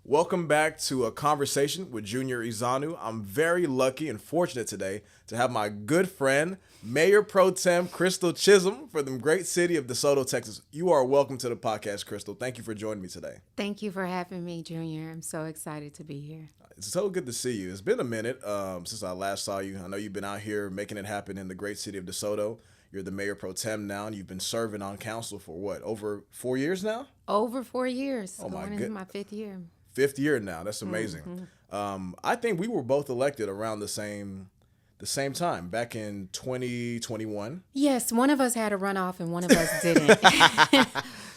Welcome back to a conversation with Junior Ezeonu. I'm very lucky and fortunate today to have my good friend, Mayor Pro Tem Crystal Chism for the great city of DeSoto, Texas. You are welcome to the podcast, Crystal. Thank you for joining me today. Thank you for having me, Junior. I'm so excited to be here. It's so good to see you. It's been a minute since I last saw you. I know you've been out here making it happen in the great city of DeSoto. You're the Mayor Pro Tem now, and you've been serving on council for what, over 4 years now? Over 4 years. Oh, my going into my fifth year. Fifth year now. That's amazing. I think we were both elected around the same time back in 2021. Yes, one of us had a runoff and one of us didn't.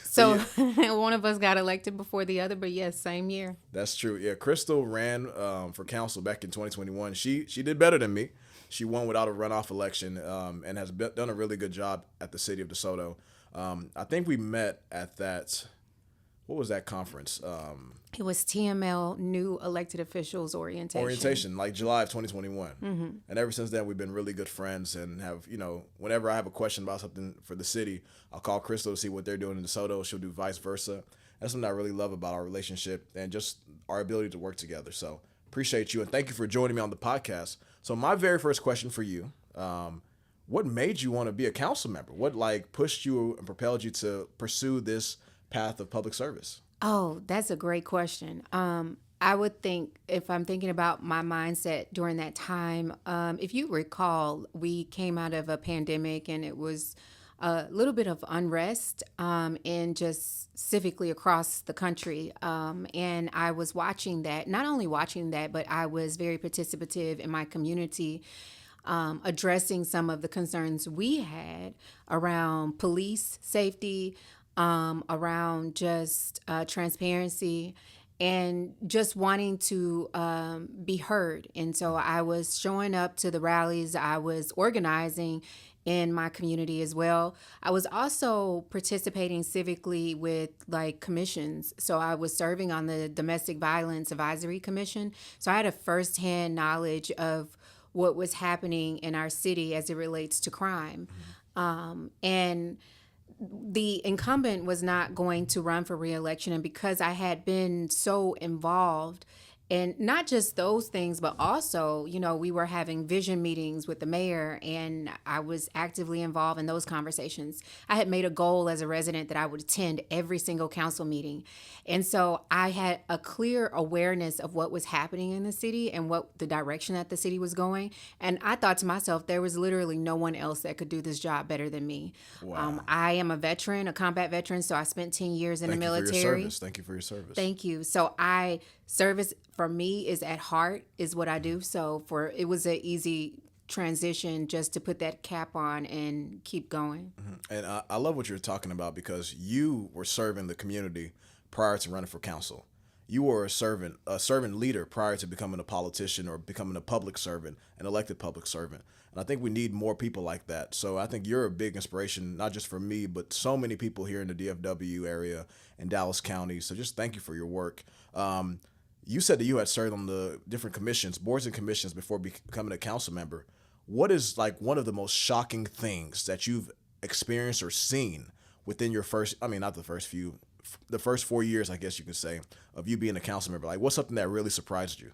So one of us got elected before the other, but yes, same year. That's true. Yeah, Crystal ran for council back in 2021. She did better than me. She won without a runoff election and has done a really good job at the city of DeSoto. I think we met at that. What was that conference? It was TML, New Elected Officials Orientation. Like July of 2021. And ever since then, we've been really good friends and have, whenever I have a question about something for the city, I'll call Crystal to see what they're doing in DeSoto. She'll do vice versa. That's something I really love about our relationship and just our ability to work together. So appreciate you and thank you for joining me on the podcast. So my very first question for you, what made you want to be a council member? What pushed you and propelled you to pursue this path of public service? Oh, that's a great question. I would think, if I'm thinking about my mindset during that time, if you recall, we came out of a pandemic and it was a little bit of unrest and just civically across the country. And I was watching that, not only watching that, but I was very participative in my community, addressing some of the concerns we had around police safety, around just transparency and just wanting to be heard. And so I was showing up to the rallies. I was organizing in my community as well. I was also participating civically with commissions. So I was serving on the Domestic Violence Advisory Commission. So I had a firsthand knowledge of what was happening in our city as it relates to crime. And the incumbent was not going to run for re-election, and because I had been so involved in not just those things, but also, we were having vision meetings with the mayor, and I was actively involved in those conversations. I had made a goal as a resident that I would attend every single council meeting. And so I had a clear awareness of what was happening in the city and what the direction that the city was going. And I thought to myself, there was literally no one else that could do this job better than me. Wow. I am a veteran, a combat veteran, so I spent 10 years in the military. Thank you for your service. Thank you. So service for me is at heart, is what I do. So it was an easy transition just to put that cap on and keep going. And I love what you're talking about because you were serving the community prior to running for council. You were a servant leader prior to becoming a politician or becoming a public servant, an elected public servant. And I think we need more people like that. So I think you're a big inspiration, not just for me, but so many people here in the DFW area and Dallas County. So just thank you for your work. You said that you had served on the different commissions, boards and commissions before becoming a council member. What is one of the most shocking things that you've experienced or seen within your the first 4 years, I guess you can say, of you being a council member? What's something that really surprised you?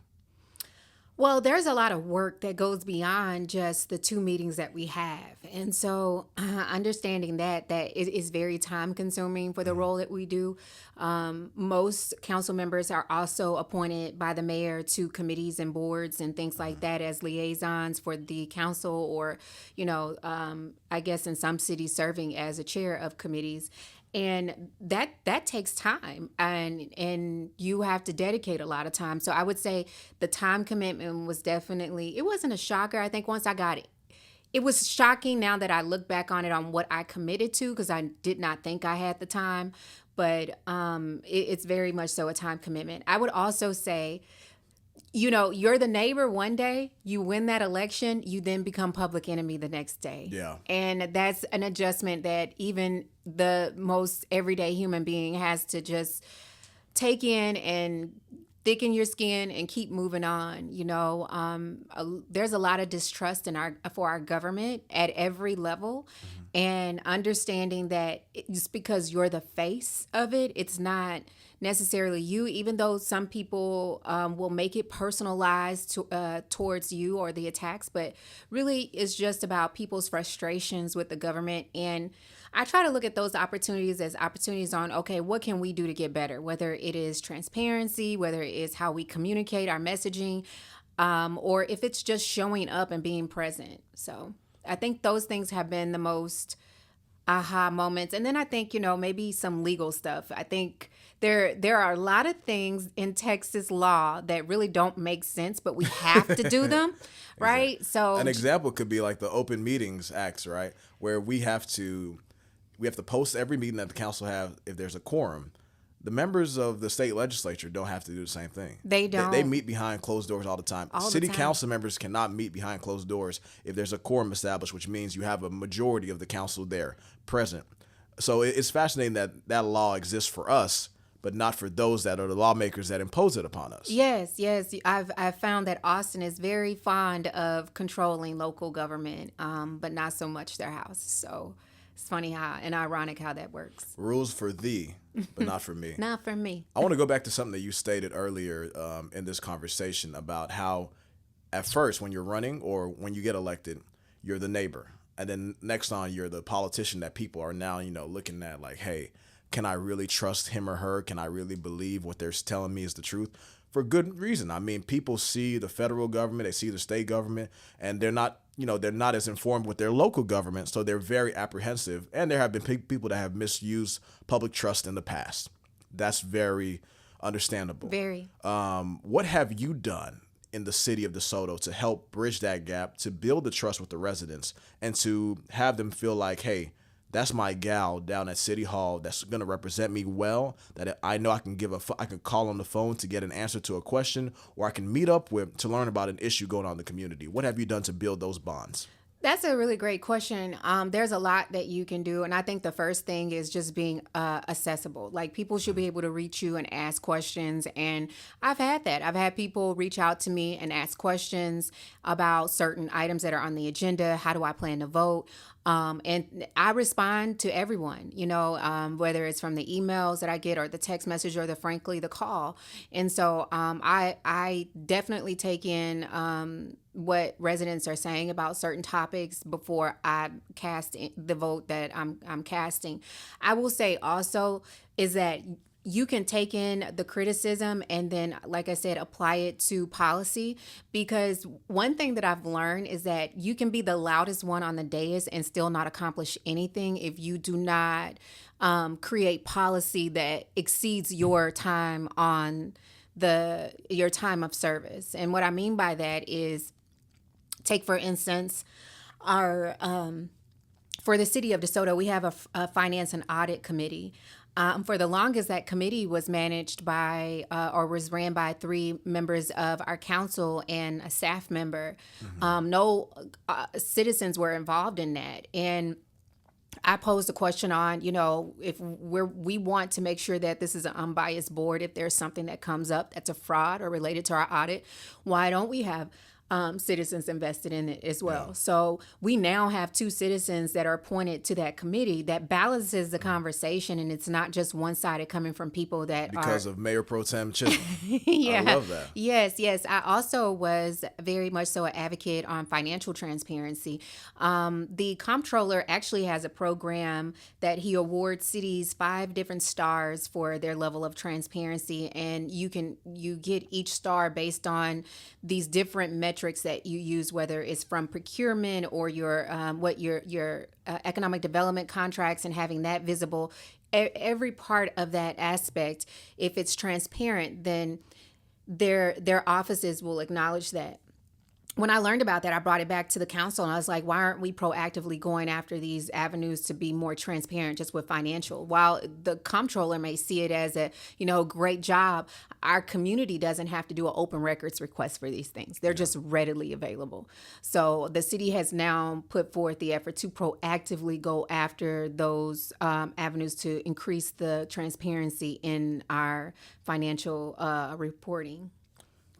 Well, there's a lot of work that goes beyond just the 2 meetings that we have. And so understanding that it is very time consuming for the role that we do. Most council members are also appointed by the mayor to committees and boards and things like that as liaisons for the council or, I guess in some cities serving as a chair of committees. And that takes time and you have to dedicate a lot of time. So I would say the time commitment was it wasn't a shocker. I think once I got it was shocking now that I look back on it on what I committed to because I did not think I had the time. But it's very much so a time commitment. I would also say, you're the neighbor one day, you win that election, you then become public enemy the next day. Yeah. And that's an adjustment that even the most everyday human being has to just take in and thicken your skin and keep moving on. There's a lot of distrust for our government at every level. And understanding that just because you're the face of it, it's not necessarily you, even though some people will make it personalized towards you or the attacks, but really it's just about people's frustrations with the government. And I try to look at those opportunities as opportunities on, okay, what can we do to get better? Whether it is transparency, whether it is how we communicate our messaging, or if it's just showing up and being present. So I think those things have been the most aha moments. And then I think, maybe some legal stuff. I think there are a lot of things in Texas law that really don't make sense, but we have to do them, right? Exactly. So An example could be like the Open Meetings Acts, right? Where we have to post every meeting that the council have if there's a quorum. The members of the state legislature don't have to do the same thing. They don't. They meet behind closed doors all the time. All the City time. council members cannot meet behind closed doors if there's a quorum established, which means you have a majority of the council there present. So it's fascinating that that law exists for us, but not for those that are the lawmakers that impose it upon us. Yes. I've found that Austin is very fond of controlling local government, but not so much their house. So it's funny and ironic how that works. Rules for thee, but not for me. Not for me. I want to go back to something that you stated earlier in this conversation about how at first when you're running or when you get elected, you're the neighbor. And then next on, you're the politician that people are now, looking at like, hey, can I really trust him or her? Can I really believe what they're telling me is the truth? For good reason. I mean, people see the federal government, they see the state government, and they're not as informed with their local government. So they're very apprehensive. And there have been people that have misused public trust in the past. That's very understandable. Very. What have you done in the city of DeSoto to help bridge that gap, to build the trust with the residents, and to have them feel like, hey, that's my gal down at City Hall that's going to represent me well, that I know I can I can call on the phone to get an answer to a question, or I can meet up with to learn about an issue going on in the community? What have you done to build those bonds? That's a really great question. There's a lot that you can do. And I think the first thing is just being accessible. Like people should be able to reach you and ask questions. And I've had that. I've had people reach out to me and ask questions about certain items that are on the agenda. How do I plan to vote? And I respond to everyone, whether it's from the emails that I get or the text message or frankly, the call. And so I definitely take in what residents are saying about certain topics before I cast the vote that I'm casting. I will say also is that you can take in the criticism and then, like I said, apply it to policy, because one thing that I've learned is that you can be the loudest one on the dais and still not accomplish anything if you do not create policy that exceeds your time on your time of service. And what I mean by that is, take for instance, our for the city of DeSoto, we have a finance and audit committee. For the longest, that committee was managed by or was ran by 3 members of our council and a staff member. Mm-hmm. No citizens were involved in that. And I posed a question on, if we want to make sure that this is an unbiased board, if there's something that comes up that's a fraud or related to our audit, why don't we have citizens invested in it as well? Yeah. So we now have 2 citizens that are appointed to that committee that balances the conversation, and it's not just one-sided coming from people that because of Mayor Pro Tem Chism. Yeah. I love that. Yes. I also was very much so an advocate on financial transparency. The comptroller actually has a program that he awards cities 5 different stars for their level of transparency, and you get each star based on these different metrics that you use, whether it's from procurement or your economic development contracts and having that visible. Every part of that aspect, if it's transparent, then their offices will acknowledge that. When I learned about that, I brought it back to the council and I was like, why aren't we proactively going after these avenues to be more transparent just with financial? While the comptroller may see it as a, great job, our community doesn't have to do an open records request for these things. They're just readily available. So the city has now put forth the effort to proactively go after those avenues to increase the transparency in our financial reporting.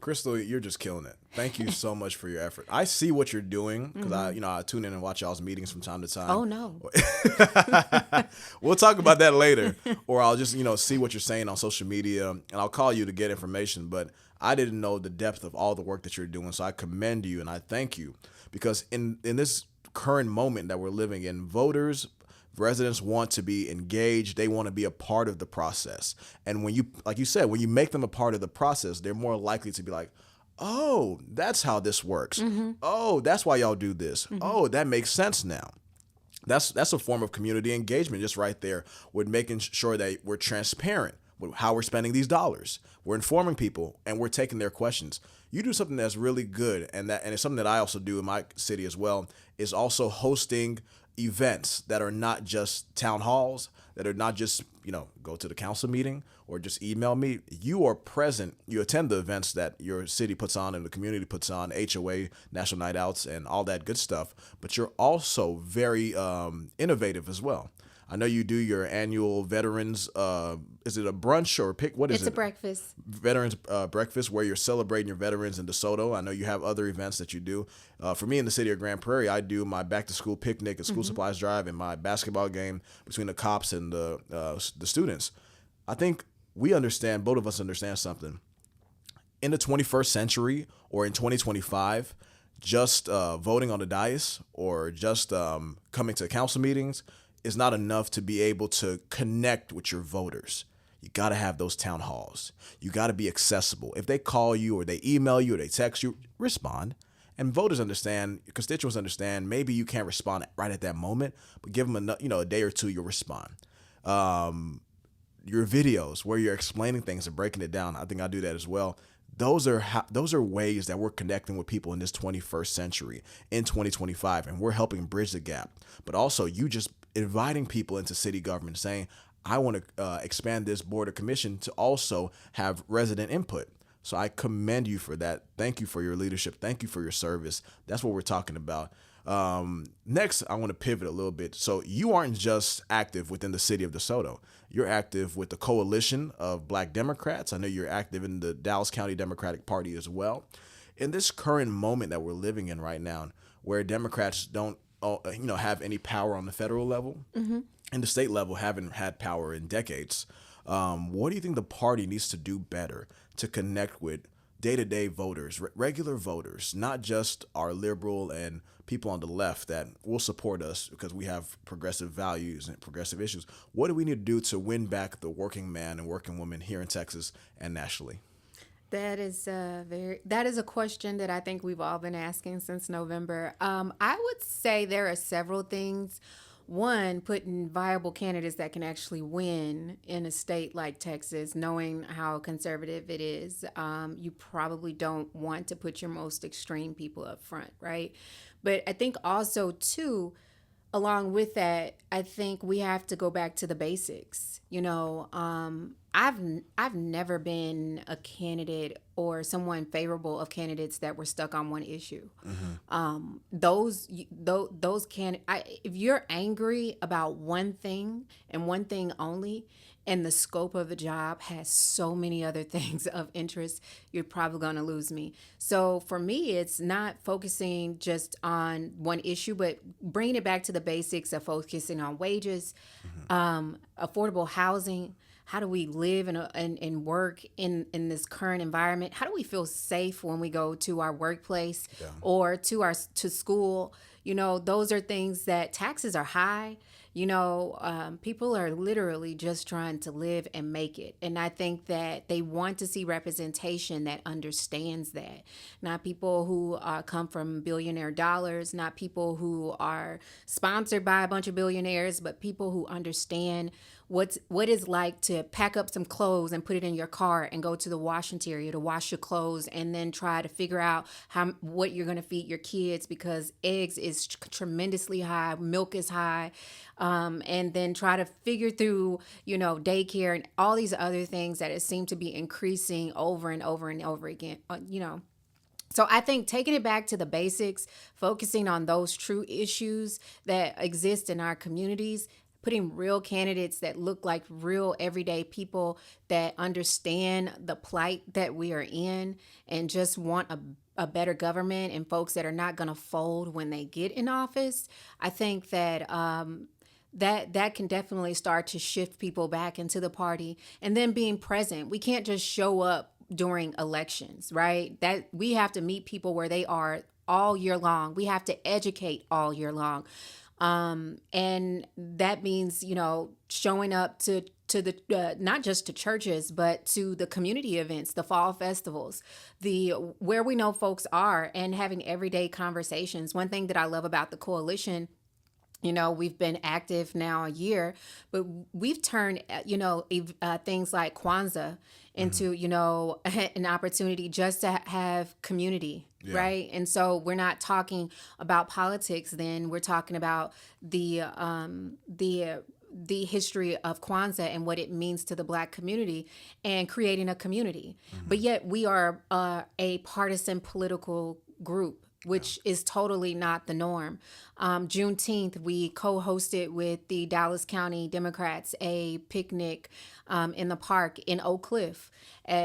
Crystal, you're just killing it. Thank you so much for your effort. I see what you're doing because I tune in and watch y'all's meetings from time to time. Oh no. We'll talk about that later, or I'll just see what you're saying on social media, and I'll call you to get information. But I didn't know the depth of all the work that you're doing, so I commend you and I thank you because in this current moment that we're living in, residents want to be engaged. They want to be a part of the process. And when you, like you said, when you make them a part of the process, they're more likely to be like, oh, that's how this works. Oh, that's why y'all do this. Oh, that makes sense now. That's a form of community engagement just right there with making sure that we're transparent with how we're spending these dollars. We're informing people and we're taking their questions. You do something that's really good, and it's something that I also do in my city as well, is also hosting events that are not just town halls, that are not just, go to the council meeting or just email me. You are present. You attend the events that your city puts on and the community puts on, HOA, National Night Outs, and all that good stuff. But you're also very innovative as well. I know you do your annual veterans, is it a brunch or what is it? It's a breakfast. Veterans breakfast where you're celebrating your veterans in DeSoto. I know you have other events that you do. For me in the city of Grand Prairie, I do my back to school picnic and school supplies drive and my basketball game between the cops and the students. I think both of us understand something. In the 21st century or in 2025, just voting on the dais or just coming to council meetings is not enough to be able to connect with your voters. You got to have those town halls. You got to be accessible. If they call you or they email you or they text you, respond. And voters understand, constituents understand, maybe you can't respond right at that moment, but give them a day or two, you'll respond. Your videos where you're explaining things and breaking it down, I think I do that as well. Those are ways that we're connecting with people in this 21st century in 2025, and we're helping bridge the gap. But also, you just inviting people into city government, saying, I want to expand this board or commission to also have resident input. So I commend you for that. Thank you for your leadership. Thank you for your service. That's what we're talking about. Next, I want to pivot a little bit. So you aren't just active within the city of DeSoto. You're active with the coalition of Black Democrats. I know you're active in the Dallas County Democratic Party as well. In this current moment that we're living in right now, where Democrats don't have any power on the federal level, and the state level haven't had power in decades, what do you think the party needs to do better to connect with day-to-day voters, regular voters, not just our liberal and people on the left that will support us because we have progressive values and progressive issues? What do we need to do to win back the working man and working woman here in Texas and nationally? That is a question that I think we've all been asking since November. I would say there are several things. One, putting viable candidates that can actually win in a state like Texas, knowing how conservative it is. You probably don't want to put your most extreme people up front, right? But I think also, too, along with that, I think we have to go back to the basics. I've never been a candidate or someone favorable of candidates that were stuck on one issue. Those if you're angry about one thing and one thing only, and the scope of the job has so many other things of interest, you're probably going to lose me. So for me, it's not focusing just on one issue, but bringing it back to the basics of focusing on wages, affordable housing. How do we live and work in this current environment? How do we feel safe when we go to our workplace or to school? Those are things that taxes are high. People are literally just trying to live and make it. And I think that they want to see representation that understands that. Not people who come from billionaire dollars, not people who are sponsored by a bunch of billionaires, but people who understand what it's like to pack up some clothes and put it in your car and go to the wash interior to wash your clothes and then try to figure out what you're going to feed your kids because eggs is tremendously high, milk is high, and then try to figure through, daycare and all these other things that it seem to be increasing over and over and over again, So I think taking it back to the basics, focusing on those true issues that exist in our communities, putting real candidates that look like real everyday people that understand the plight that we are in and just want a better government, and folks that are not going to fold when they get in office. I think that that can definitely start to shift people back into the party. And then being present, we can't just show up during elections, right? That we have to meet people where they are all year long. We have to educate all year long. And that means, showing up to the not just to churches, but to the community events, the fall festivals, the where we know folks are, and having everyday conversations. One thing that I love about the coalition, we've been active now a year, but we've turned, things like Kwanzaa into, an opportunity just to have community, right? And so we're not talking about politics then. We're talking about the history of Kwanzaa and what it means to the Black community and creating a community. But yet we are a partisan political group, which is totally not the norm. Juneteenth, we co-hosted with the Dallas County Democrats a picnic in the park in Oak Cliff,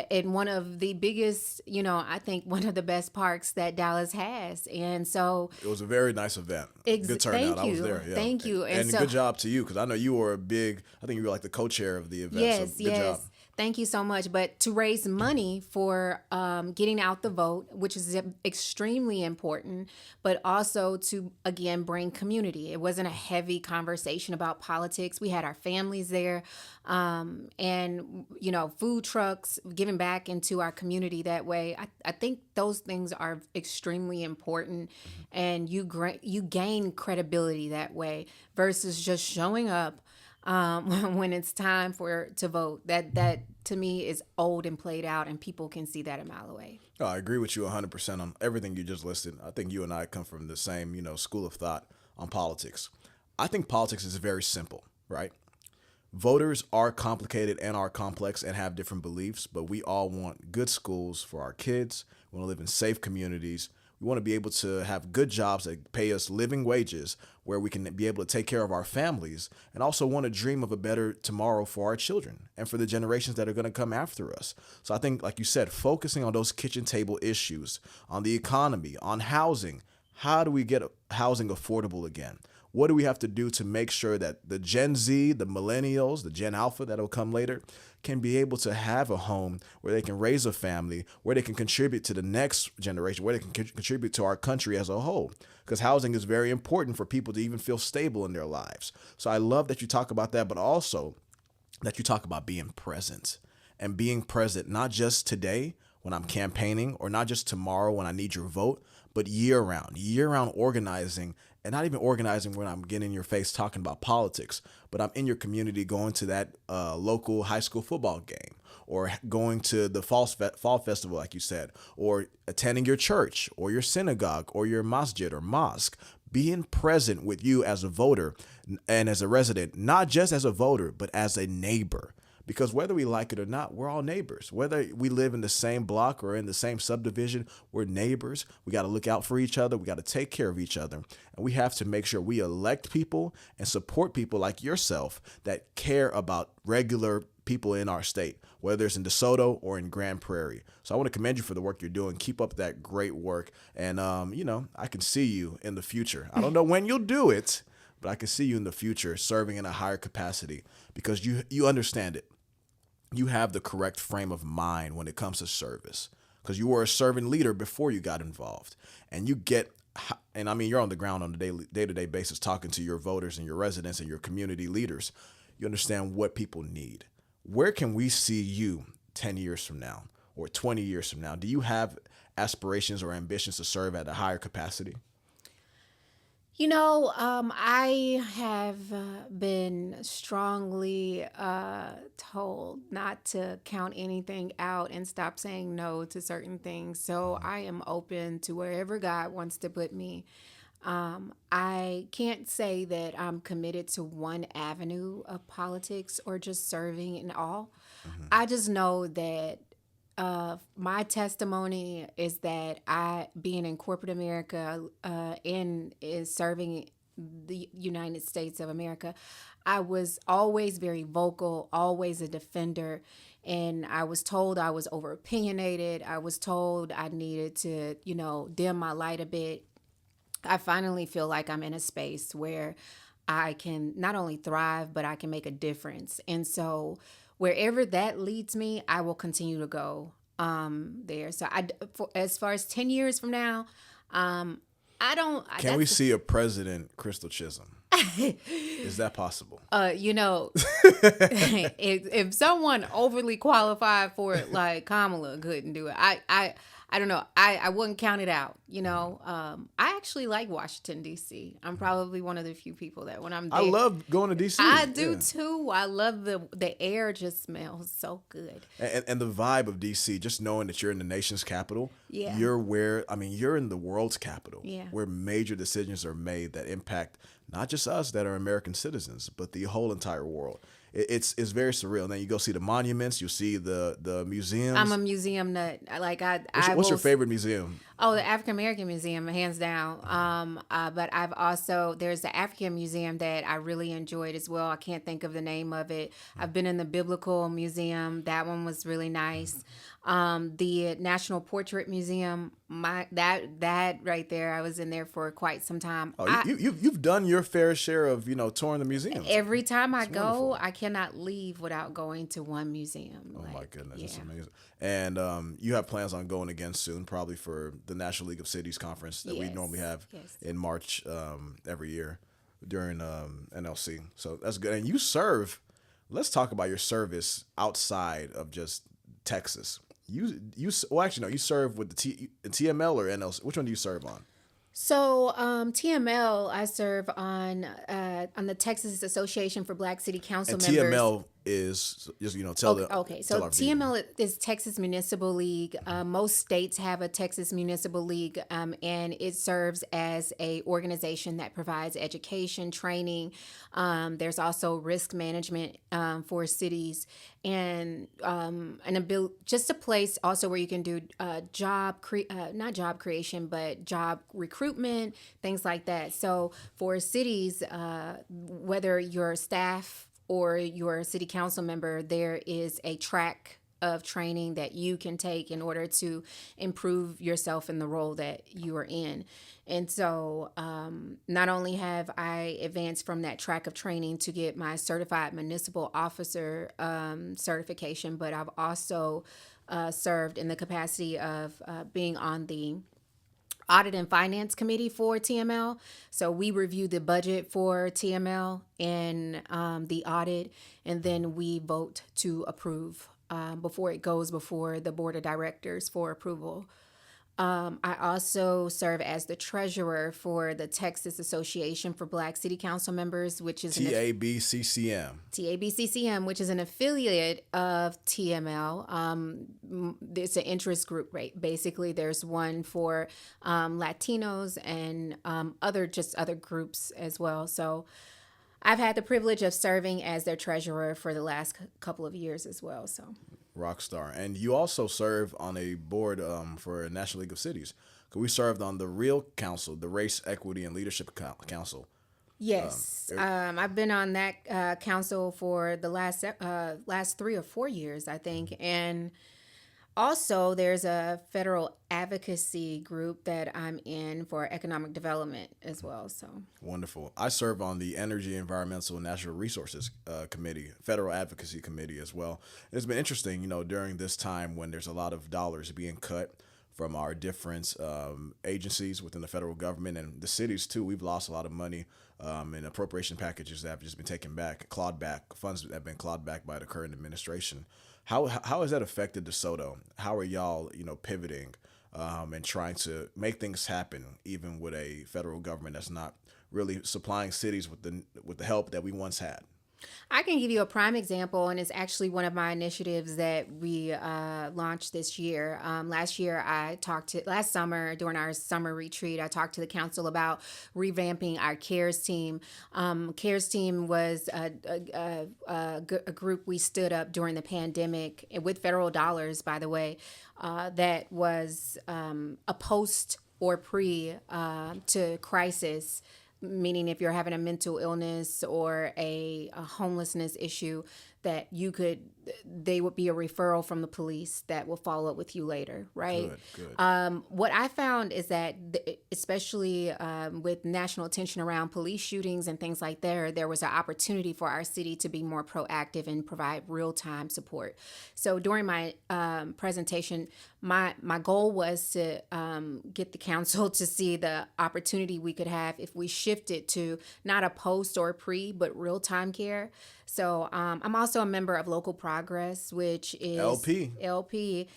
in one of the biggest, I think one of the best parks that Dallas has. And so it was a very nice event. Good turnout. I was there. Yeah. Thank you. And so, good job to you, because I know you were I think you were like the co-chair of the event. Yes, so good job. Thank you so much. But to raise money for getting out the vote, which is extremely important, but also to, again, bring community. It wasn't a heavy conversation about politics. We had our families there, and, food trucks, giving back into our community that way. I think those things are extremely important, and you gain credibility that way versus just showing up when it's time to vote. That to me is old and played out, and people can see that a mile away. Oh, I agree with you 100% on everything you just listed. I think you and I come from the same, school of thought on politics. I think politics is very simple, right? Voters are complicated and are complex and have different beliefs, but we all want good schools for our kids. We want to live in safe communities. We want to be able to have good jobs that pay us living wages where we can be able to take care of our families, and also want to dream of a better tomorrow for our children and for the generations that are going to come after us. So I think, like you said, focusing on those kitchen table issues, on the economy, on housing. How do we get housing affordable again? What do we have to do to make sure that the Gen Z, the millennials, the Gen Alpha that will come later, can be able to have a home where they can raise a family, where they can contribute to the next generation, where they can contribute to our country as a whole? Because housing is very important for people to even feel stable in their lives. So I love that you talk about that, but also that you talk about being present, and being present not just today when I'm campaigning, or not just tomorrow when I need your vote, but year round organizing. And not even organizing when I'm getting in your face talking about politics, but I'm in your community going to that local high school football game, or going to the fall festival, like you said, or attending your church or your synagogue or your masjid or mosque. Being present with you as a voter and as a resident, not just as a voter, but as a neighbor. Because whether we like it or not, we're all neighbors. Whether we live in the same block or in the same subdivision, we're neighbors. We got to look out for each other. We got to take care of each other. And we have to make sure we elect people and support people like yourself that care about regular people in our state, whether it's in DeSoto or in Grand Prairie. So I want to commend you for the work you're doing. Keep up that great work. And, I can see you in the future. I don't know when you'll do it, but I can see you in the future serving in a higher capacity, because you understand it. You have the correct frame of mind when it comes to service, because you were a servant leader before you got involved, and you're on the ground on a day-to-day basis talking to your voters and your residents and your community leaders. You understand what people need. Where can we see you 10 years from now or 20 years from now? Do you have aspirations or ambitions to serve at a higher capacity? I have been strongly told not to count anything out and stop saying no to certain things. So I am open to wherever God wants to put me. I can't say that I'm committed to one avenue of politics or just serving in all. I just know that my testimony is that being in corporate America, is serving the United States of America, I was always very vocal, always a defender. And I was told I was over opinionated. I was told I needed to, dim my light a bit. I finally feel like I'm in a space where I can not only thrive, but I can make a difference. And so wherever that leads me, I will continue to go there. So as far as 10 years from now, I don't. Can we see a president, Crystal Chism? Is that possible? If someone overly qualified for it, like Kamala, couldn't do it, I don't know. I wouldn't count it out. I actually like Washington D.C. I'm probably one of the few people that when I'm there, I love going to D.C. I do too. I love the air. Just smells so good. And the vibe of D.C. Just knowing that you're in the nation's capital. Yeah. You're in the world's capital. Yeah. Where major decisions are made that impact not just us that are American citizens, but the whole entire world. It's very surreal. And then you go see the monuments, you see the museums. I'm a museum nut. What's your favorite museum? Oh, the African American Museum, hands down. But there's the African Museum that I really enjoyed as well. I can't think of the name of it. I've been in the Biblical Museum. That one was really nice. The National Portrait Museum, that right there, I was in there for quite some time. Oh, you've done your fair share of touring the museums. Every time I go, I cannot leave without going to one museum. Oh my goodness, that's amazing. And you have plans on going again soon, probably for the National League of Cities conference that we normally have in March every year during NLC. So that's good. And you serve. Let's talk about your service outside of just Texas. You serve with the TML or NLC. Which one do you serve on? So TML, I serve on the Texas Association for Black City Council members. TML is just tell the okay. So TML is Texas Municipal League. Most states have a Texas Municipal League, and it serves as a organization that provides education, training. There's also risk management for cities, and just a place also where you can do not job creation, but job recruitment, things like that. So for cities, whether you're staff or you're a city council member, there is a track of training that you can take in order to improve yourself in the role that you are in. And so not only have I advanced from that track of training to get my certified municipal officer certification, but I've also served in the capacity of being on the Audit and Finance Committee for TML. So we review the budget for TML and the audit, and then we vote to approve before it goes before the board of directors for approval. I also serve as the treasurer for the Texas Association for Black City Council Members, which is TABCCM. TABCCM, which is an affiliate of TML. It's an interest group, right? Basically, there's one for Latinos and other groups as well. So I've had the privilege of serving as their treasurer for the last couple of years as well. So. Rockstar. And you also serve on a board for National League of Cities. We served on the REAL Council, the Race, Equity, and Leadership Council. Yes. I've been on that council for the last 3 or 4 years, I think. And also, there's a federal advocacy group that I'm in for economic development as well. So wonderful. I serve on the Energy, Environmental, and Natural Resources Committee, Federal Advocacy Committee as well. It's been interesting, during this time when there's a lot of dollars being cut from our different agencies within the federal government and the cities too. We've lost a lot of money in appropriation packages that have just been taken back, funds that have been clawed back by the current administration. How has that affected DeSoto? How are y'all, pivoting and trying to make things happen, even with a federal government that's not really supplying cities with the help that we once had? I can give you a prime example, and it's actually one of my initiatives that we launched this year. Last summer during our summer retreat, I talked to the council about revamping our CARES team. CARES team was a group we stood up during the pandemic with federal dollars, by the way, that was a post or pre to crisis meaning if you're having a mental illness or a homelessness issue, that they would be a referral from the police that will follow up with you later, right? Good. What I found is that, especially with national attention around police shootings and things like that, there was an opportunity for our city to be more proactive and provide real-time support. So during my presentation, my goal was to get the council to see the opportunity we could have if we shifted to not a post or pre, but real-time care. So I'm also a member of Local Progress, which is LP.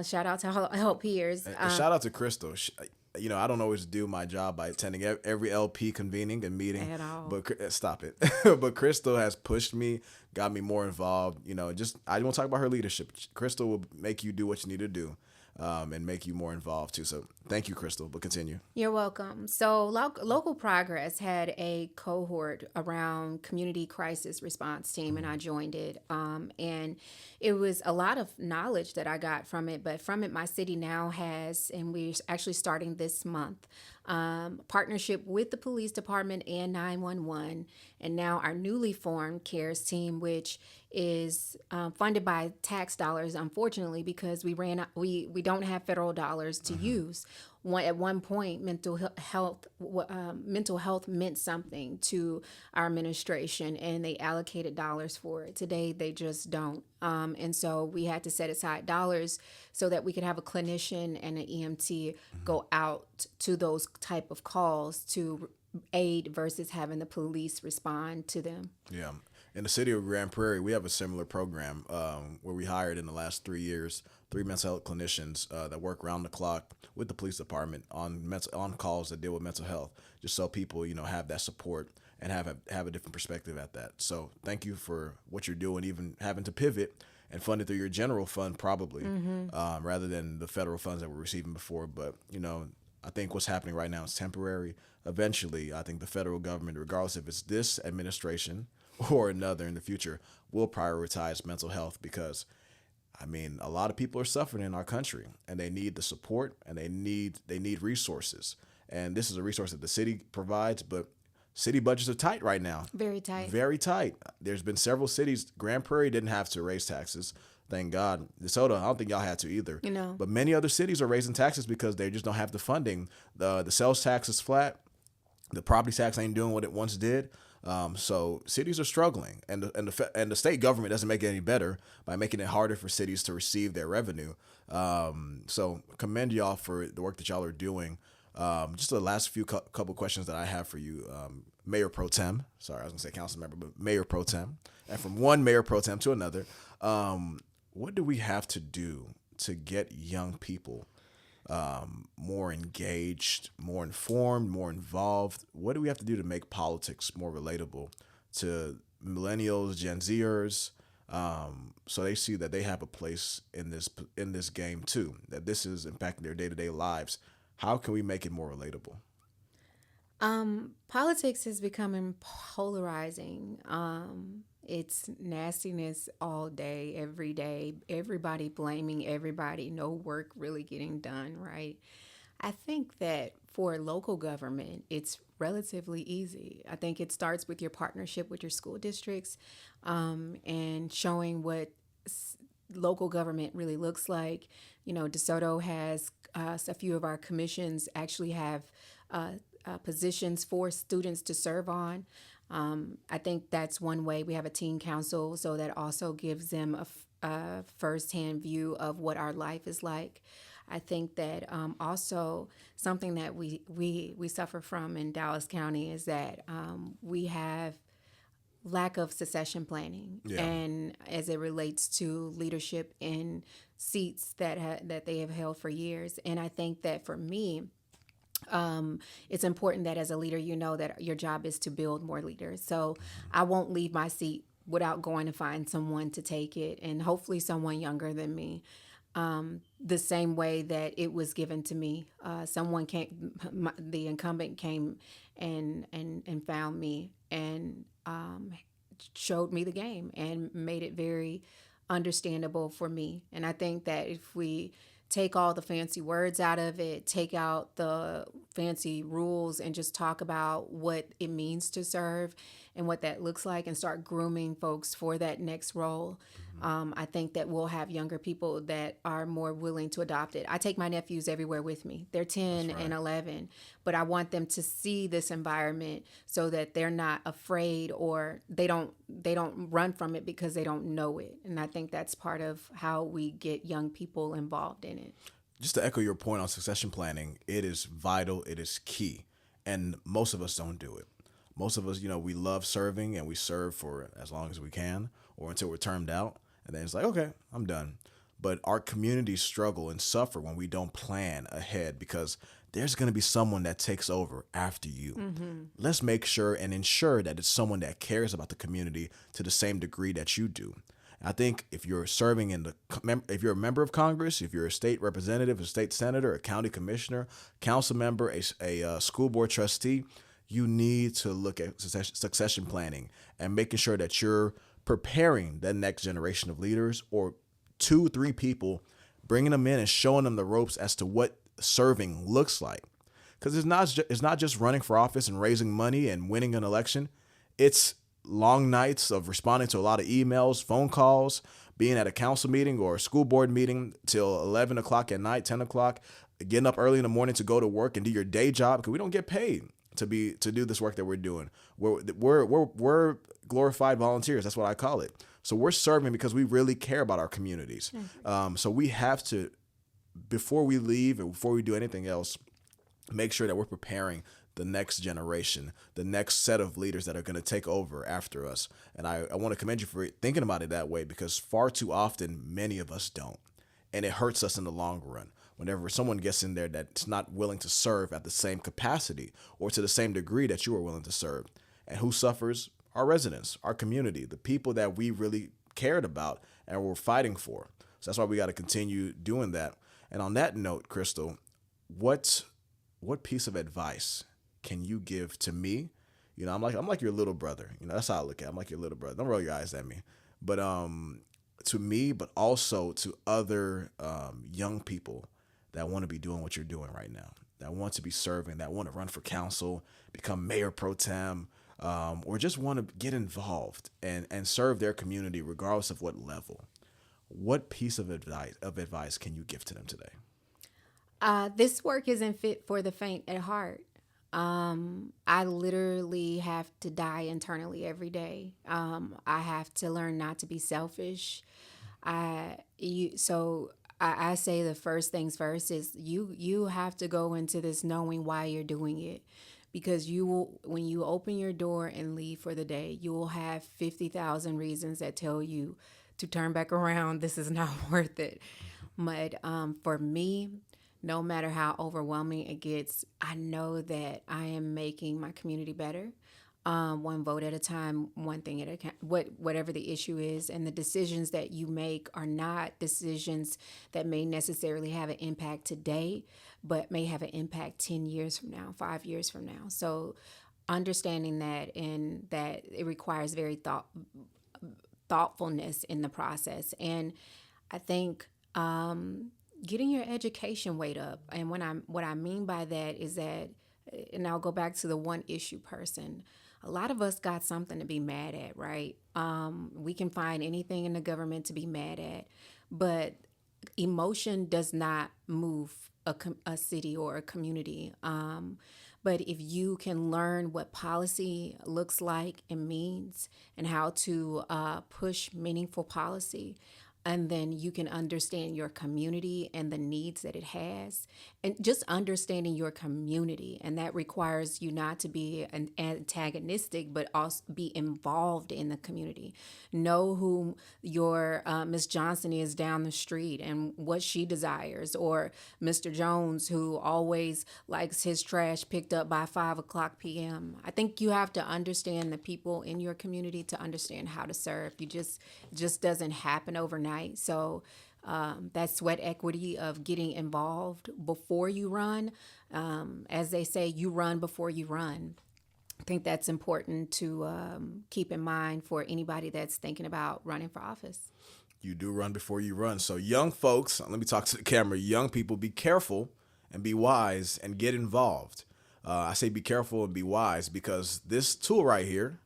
Shout out to all LPers. And shout out to Crystal. I don't always do my job by attending every LP convening and meeting. At all. But stop it. But Crystal has pushed me, got me more involved. I won't talk about her leadership. Crystal will make you do what you need to do. And make you more involved too. So thank you, Crystal, but continue. You're welcome. So Local Progress had a cohort around community crisis response team, and I joined it. And it was a lot of knowledge that I got from it, but from it, my city now has, and we're actually starting this month, partnership with the police department and 911, and now our newly formed CARES team, which is funded by tax dollars, unfortunately, because we don't have federal dollars to use. At one point, mental health meant something to our administration, and they allocated dollars for it. Today, they just don't. And so we had to set aside dollars so that we could have a clinician and an EMT go out to those type of calls to aid versus having the police respond to them. Yeah. In the city of Grand Prairie, we have a similar program where we hired in the last 3 years 3 mental health clinicians that work around the clock with the police department on calls that deal with mental health, just so people have that support and have a different perspective at that. So thank you for what you're doing, even having to pivot and fund it through your general fund probably, rather than the federal funds that we're receiving before. But I think what's happening right now is temporary. Eventually, I think the federal government, regardless if it's this administration or another in the future, will prioritize mental health, because a lot of people are suffering in our country, and they need the support, and they need resources. And this is a resource that the city provides, but city budgets are tight right now. Very tight. Very tight. There's been several cities. Grand Prairie didn't have to raise taxes. Thank God. DeSoto, I don't think y'all had to either. But many other cities are raising taxes because they just don't have the funding. The sales tax is flat. The property tax ain't doing what it once did. So cities are struggling, and the state government doesn't make it any better by making it harder for cities to receive their revenue. So commend y'all for the work that y'all are doing. Just the last few couple questions that I have for you, Mayor Pro Tem. Sorry, I was gonna say council member, but Mayor Pro Tem. And from one Mayor Pro Tem to another, what do we have to do to get young people more engaged, more informed, more involved? What do we have to do to make politics more relatable to millennials, Gen Zers, so they see that they have a place in this game too, that this is impacting their day-to-day lives? How can we make it more relatable? Politics is becoming polarizing. It's nastiness all day, every day. Everybody blaming everybody. No work really getting done, right? I think that for local government, it's relatively easy. I think it starts with your partnership with your school districts, and showing what local government really looks like. DeSoto has a few of our commissions actually have positions for students to serve on. I think that's one way. We have a teen council, so that also gives them a firsthand view of what our life is like. I think that also something that we suffer from in Dallas County is that we have lack of succession planning, and as it relates to leadership in seats that they have held for years. And I think that for me, it's important that as a leader, that your job is to build more leaders. So I won't leave my seat without going to find someone to take it, and hopefully someone younger than me. The same way that it was given to me, someone came, the incumbent came and found me and showed me the game and made it very understandable for me. And I think that if we take all the fancy words out of it, take out the fancy rules, and just talk about what it means to serve and what that looks like, and start grooming folks for that next role. I think that we'll have younger people that are more willing to adopt it. I take my nephews everywhere with me. They're 10 and 11, but I want them to see this environment so that they're not afraid, or they don't run from it because they don't know it. And I think that's part of how we get young people involved in it. Just to echo your point on succession planning, it is vital, it is key, and most of us don't do it. Most of us, we love serving, and we serve for as long as we can or until we're termed out. And then it's like, okay, I'm done. But our communities struggle and suffer when we don't plan ahead, because there's going to be someone that takes over after you. Let's make sure and ensure that it's someone that cares about the community to the same degree that you do. I think if you're serving if you're a member of Congress, if you're a state representative, a state senator, a county commissioner, council member, a school board trustee, you need to look at succession planning and making sure that you're preparing the next generation of leaders, or 2-3 people, bringing them in and showing them the ropes as to what serving looks like. Because it's not just running for office and raising money and winning an election. It's long nights of responding to a lot of emails, phone calls, being at a council meeting or a school board meeting till 11 o'clock at night, 10 o'clock, getting up early in the morning to go to work and do your day job, because we don't get paid to do this work that we're doing. We're glorified volunteers. That's what I call it. So we're serving because we really care about our communities. So we have to, before we leave or before we do anything else, make sure that we're preparing the next generation, the next set of leaders that are going to take over after us. And I want to commend you for thinking about it that way, because far too often, many of us don't. And it hurts us in the long run. Whenever someone gets in there that's not willing to serve at the same capacity or to the same degree that you are willing to serve. And who suffers? Our residents, our community, the people that we really cared about and were fighting for. So that's why we got to continue doing that. And on that note, Crystal, what piece of advice can you give to me? I'm like your little brother. That's how I look at it. I'm like your little brother. Don't roll your eyes at me. But to me, but also to other young people that want to be doing what you're doing right now, that want to be serving, that want to run for council, become Mayor Pro Tem, or just want to get involved and serve their community regardless of what level. What piece of advice can you give to them today? This work isn't fit for the faint at heart. I literally have to die internally every day. I have to learn not to be selfish. I say the first things first is you have to go into this knowing why you're doing it, because when you open your door and leave for the day, you will have 50,000 reasons that tell you to turn back around. This is not worth it. But for me, no matter how overwhelming it gets, I know that I am making my community better. One vote at a time, one thing at a time, whatever the issue is. And the decisions that you make are not decisions that may necessarily have an impact today, but may have an impact 10 years from now, 5 years from now. So understanding that, and that it requires very thoughtfulness in the process. And I think getting your education weight up. And what I mean by that is that, and I'll go back to the one issue person. A lot of us got something to be mad at, right? We can find anything in the government to be mad at, but emotion does not move a city or a community. But if you can learn what policy looks like and means, and how to push meaningful policy, and then you can understand your community and the needs that it has, and just understanding your community. And that requires you not to be antagonistic, but also be involved in the community. Know who your Miss Johnson is down the street and what she desires, or Mr. Jones, who always likes his trash picked up by 5:00 p.m. I think you have to understand the people in your community to understand how to serve. It just doesn't happen overnight. So that sweat equity of getting involved before you run, as they say, you run before you run. I think that's important to keep in mind for anybody that's thinking about running for office. You do run before you run. So young folks, let me talk to the camera. Young people, be careful and be wise and get involved. I say be careful and be wise because this tool right here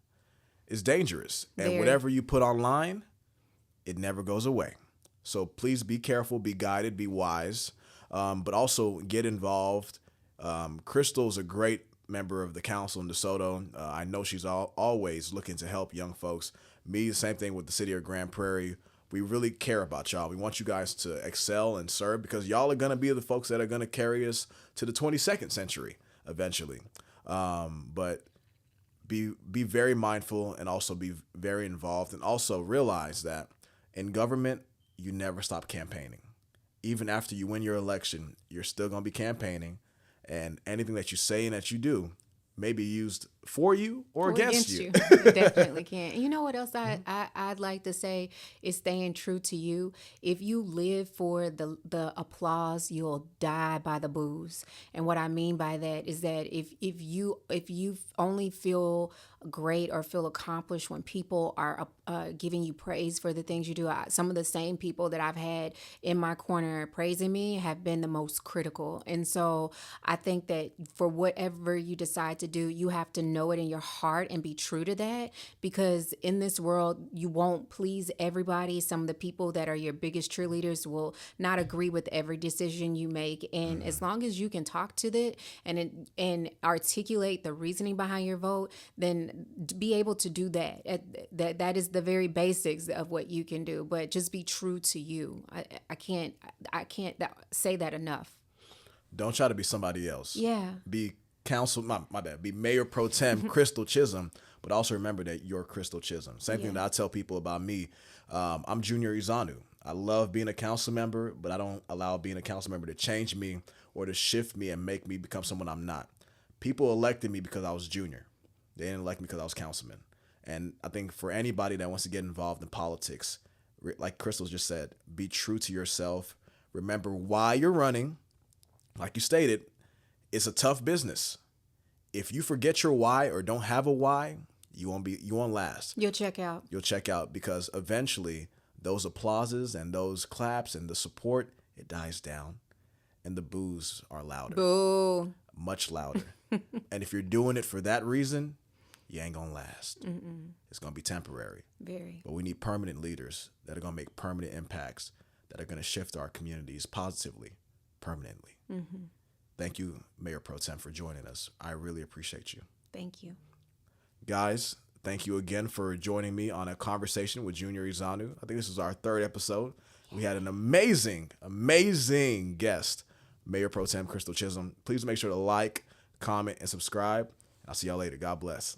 is dangerous. And Very. whatever you put online, it never goes away. So please be careful, be guided, be wise, but also get involved. Crystal's a great member of the council in DeSoto. I know she's always looking to help young folks. Me, the same thing with the city of Grand Prairie. We really care about y'all. We want you guys to excel and serve because y'all are going to be the folks that are going to carry us to the 22nd century eventually. But be very mindful and also be very involved, and also realize that in government, you never stop campaigning. Even after you win your election, you're still going to be campaigning, and anything that you say and that you do may be used for you or against you. It definitely can. You know what else I'd like to say is staying true to you. If you live for the applause, you'll die by the booze. And what I mean by that is that if you only feel great or feel accomplished when people are giving you praise for the things you do, some of the same people that I've had in my corner praising me have been the most critical. And so I think that for whatever you decide to do, you have to know it in your heart and be true to that, because in this world you won't please everybody. Some of the people that are your biggest cheerleaders will not agree with every decision you make, and as long as you can talk to that and articulate the reasoning behind your vote, then be able to do that. That is the very basics of what you can do. But just be true to you. I can't say that enough. Don't try to be somebody else. Yeah. Be my bad. Be Mayor Pro Tem Crystal Chism, but also remember that you're Crystal Chism. Same thing that I tell people about me. I'm Junior Ezeonu. I love being a council member, but I don't allow being a council member to change me or to shift me and make me become someone I'm not. People elected me because I was junior. They didn't elect me because I was councilman. And I think for anybody that wants to get involved in politics, like Crystal just said, be true to yourself. Remember why you're running. Like you stated, it's a tough business. If you forget your why or don't have a why, you won't last. You'll check out because eventually those applauses and those claps and the support, it dies down, and the boos are louder. Boo. Much louder. And if you're doing it for that reason, you ain't gonna last. It's gonna be temporary. Very. But we need permanent leaders that are gonna make permanent impacts, that are gonna shift our communities positively, permanently. Thank you, Mayor Pro Tem, for joining us. I really appreciate you. Thank you. Guys, thank you again for joining me on a conversation with Junior Ezeonu. I think this is our 3rd episode. We had an amazing, amazing guest, Mayor Pro Tem Crystal Chism. Please make sure to like, comment, and subscribe. I'll see y'all later. God bless.